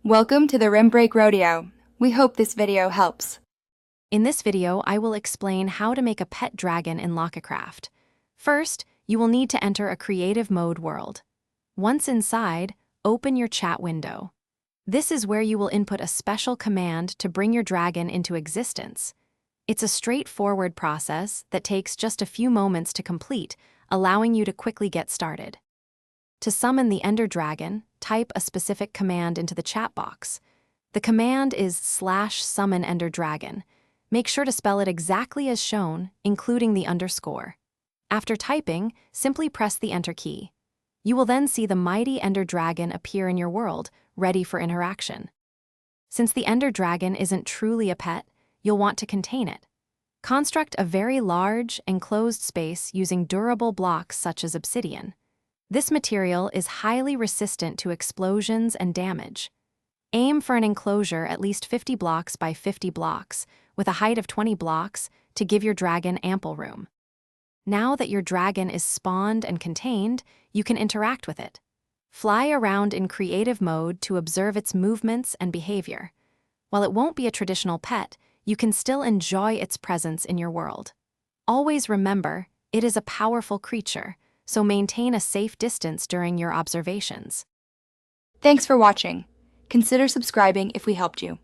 Welcome to the Rim Break Rodeo. We hope this video helps. In this video, I will explain how to make a pet dragon in Lockacraft. First, you will need to enter a creative mode world. Once inside, open your chat window. This is where you will input a special command to bring your dragon into existence. It's a straightforward process that takes just a few moments to complete, allowing you to quickly get started. To summon the Ender Dragon, type a specific command into the chat box. The command is /summon Ender Dragon. Make sure to spell it exactly as shown, including the underscore. After typing, simply press the Enter key. You will then see the mighty Ender Dragon appear in your world, ready for interaction. Since the Ender Dragon isn't truly a pet, you'll want to contain it. Construct a very large, enclosed space using durable blocks such as obsidian. This material is highly resistant to explosions and damage. Aim for an enclosure at least 50 blocks by 50 blocks, with a height of 20 blocks to give your dragon ample room. Now that your dragon is spawned and contained, you can interact with it. Fly around in creative mode to observe its movements and behavior. While it won't be a traditional pet, you can still enjoy its presence in your world. Always remember, it is a powerful creature, so maintain a safe distance during your observations. Thanks for watching. Consider subscribing if we helped you.